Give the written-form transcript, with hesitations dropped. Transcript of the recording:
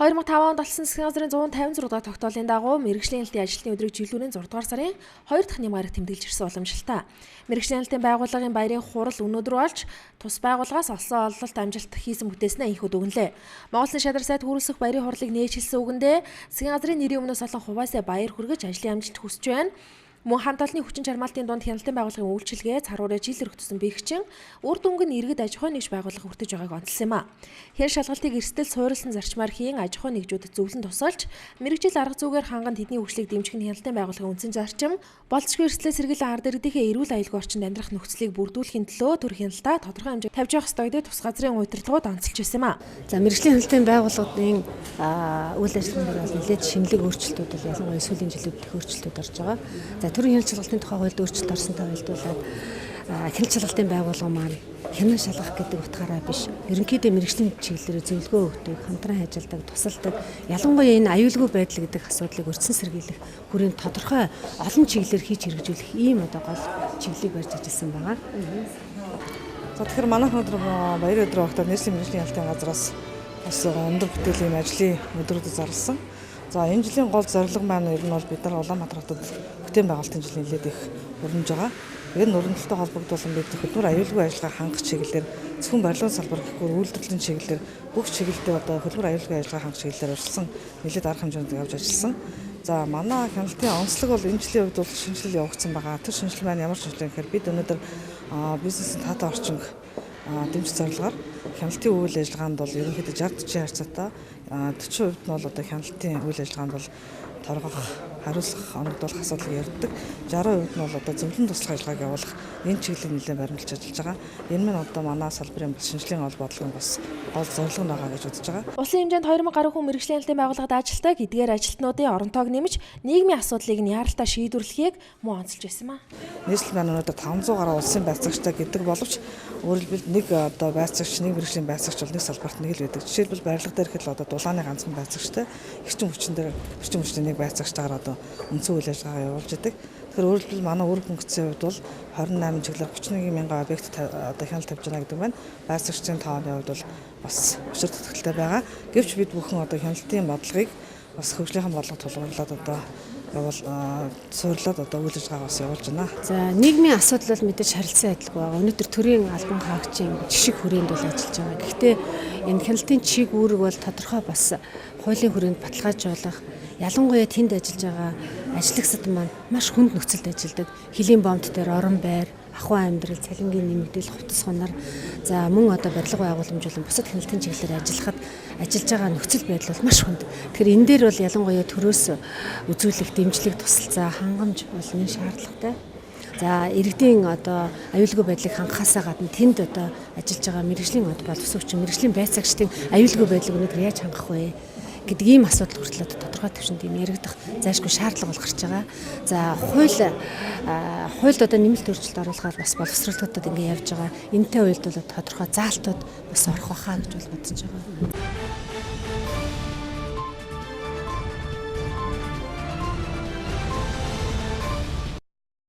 2005 онд болсон засгийн газрын 156 дахь тогтоолын дагуу мэргэжлийн хэлтийн ажилтны өдрийг жилүүрийн 6 дугаар сарын 2 дахь нямаарыг тэмдэглэж ирсэн уламжлалтай. Мэргэжлийн хэлтийн байгууллагын баярын хурал өнөөдөр болж тус байгууллагаас олсон ололт амжилт хийсэн бүтээснээ инхүүд өгнөлээ. Монголын шадар сайд хүрэлцэх баярын хурлыг нээжилсэн үгэндээ засгийн газрын нэрийн өмнөөс олон хуваасаа баяр хүргэж ажлын амжилт хүсэж байна. Мөн хамт олонний хүчин чармаалтын дунд хяналтын байгууллагын үйлчилгээ царуураа жил өргөтсөн бэхжин үр дүнг нь иргэд аж ахуйн нэгж байгууллага хүртэж байгааг онцлсан юм а. Хэн шалгалтыг эрсдэл суурилсан зарчмаар хийн аж ахуйн нэгжүүдэд зөвлөн тусалж мэргэжил арга зүйгээр ханган тэдний хөгжлийг дэмжих нь хяналтын байгууллагын үндсэн зарчим болцгүй эрсдлээс сэргийлэн ард иргэдийнхээ эрүүл аюулгүй орчинд амьдрах нөхцөлийг бүрдүүлэхийн төлөө төр хяналтаа тодорхой хэмжээнд тавьж явах ёстой гэдэг тус газрын удирдлагууд онцолж байсан юм а. За мэргэжлийн хяналтын байгууллагын үйл ажиллагаанд бол нэлээд шинэлэг өөрчлөлтүүд бол ялангуяа сүүлийн жилүүд их өөрчлөлтүүд орж байгаа. За төрийн хяналт шалгалтын тухай хуульд өөрчлөлт орсонтой байлдуулаад хяналт шалгалтын байгууллага маань хянан шалгах гэдэг утгаараа биш. Ерөнхийдөө мэргэжлийн чиглэлээр зөвлөгөө өгдөг, хамтран ажилладаг, тусалдаг, ялангуяа энэ аюулгүй байдал гэдэг асуудлыг өртсөн сэргийлэх хүрээнд тодорхой олон чиглэлээр хийж хэрэгжүүлэх ийм одоо гол чиглэлийг барьж ажилласан байгаа. За тэгэхээр манайх өнөөдөр баярын өдрөө багтаад нийслэлийн мэргэжлийн хяналтын газраас бас өндөр бүтээлийн ажлын өдрүүдэд зарласан. За энэ жилийн гол зорилго маань ер нь бол бид нар Улаанбаатар хотод бүтээн байгуулалтын жил нэлээд их өрнөж байгаа. Тэгээд өрнөлттэй холбогдуулсан бид хөдөлмөр аюулгүй ажиллагаа хангах чиглэлээр зөвхөн барилгын салбар гэхгүй үйлдвэрлэлийн чиглэлээр бүх чиглэлдээ одоо хөдөлмөр аюулгүй ажиллагаа хангах чиглэлээр урьдчилан нэлээд арга хэмжээнд явж ажилласан. За манай хяналтын онцлог бол энэ жилийн үед бол шинжилэл явагдсан байгаа. Тэр шинжилэл маань ямар шинжилгээ гэхээр бид өнөөдөр бизнесийн таатай орчинг дэмжих зорилгоор хяналтын үйл ажиллагаанд бол ерөнхийдөө 60-40 харьцаатай 40% нь бол одоо хяналтын үйл ажиллагаанд бол торгох, хариуцлах, оногдуулах асуудал ярддаг. 60% нь бол одоо зөвлөн туслах ажиллагааг явуулах энэ чиглэлийг нэлээд баримлж ажиллаж байгаа. Энэ нь одоо манай салбарын шинжилгээний гол бодлого нь бас гол зорилго байгаа гэж үзэж байгаа. Улсын хэмжээнд 2000 гаруй хүн мэргэжлийн хяналтын байгууллагад ажилтдаг. Эдгээр ажилтнуудын оронтойг нэмж нийгмийн асуудлыг нь яаралтай шийдвэрлэхийг мөн онцолж байсан юм а. Нийслэл маань өнөөдөр 500 гаруй улсын байцаагчтай гэдэг боловч өөрөлдвөл нэг одоо байцаагч, нэг мэргэжлийн байцаагч бол нэг салбарт нэг л байдаг. Жишээлбэл барилга дээр ихэд одоо дулааны ганцхан байцаагчтай, эрчим хүчин дээр эрчим хүчний нэг байцаагчтайгаар одоо үндсэн үйл ажиллагаа явуулж идэг. Тэгэхээр өөрөлдвөл манай үүрэг функцийн хувьд бол 28 чиглэлээр 31,000 объект одоо хяналт тавьж байна гэдэг байна. Байцаагчдын тооны хувьд бол бас өчир тэтгэлтэй байгаа. Гэвч бид бүхэн одоо хяналтын бодлогыг бас хөгжлийнхэн бодлого тулгуурлаад одоо суурлаад одоо үйл ажиллагаа бас явуулж байна. За нийгмийн асуудал бол мэдээж харилцан адилгүй байгаа. Өнөөдөр төрийн албан хаагчийн жишг хүрээнд бол ажиллаж байгаа. Гэхдээ энэ хяналтын чиг үүрэг бол тодорхой бас хуулийн хүрээнд баталгаажуулах, ялангуяа тэнд ажиллаж байгаа ажлагчид маань маш хүнд нөхцөлд ажилладаг. Хилийн бомт дээр орон байр, ахуйн амьдрал, цалингийн нэмэгдэл, хувцас хунар, за мөн одоо барилга байгууламжуулан бусад хяналтын чиглэлээр ажиллахад ажиллаж байгаа нөхцөл байдал бол маш хүнд. Тэгэхээр энэ дээр бол ялангуяа төрөөс үзүүлэх дэмжлэг, тусалцаа, хангамж бол нэг шаардлагатай. За иргэдийн одоо аюулгүй байдлыг хангахаасаа гадна тэнд одоо ажиллаж байгаа мэргэжлийн боловсрууччин, мэргэжлийн байцаагчдын аюулгүй байдлыг өнөөдөр яаж хангах вэ гэдэг ийм асуудал хүртэл одоо тодорхой төвшөнд ийм яригдах зайлшгүй шаардлага бол гарч байгаа. За хуульд одоо нэмэлт өөрчлөлт оруулахаар бас боловсруулалтууд ингэ явж байгаа. Энэтэй үед бол тодорхой заалтууд бас орох байхаа гэж бодож байгаа.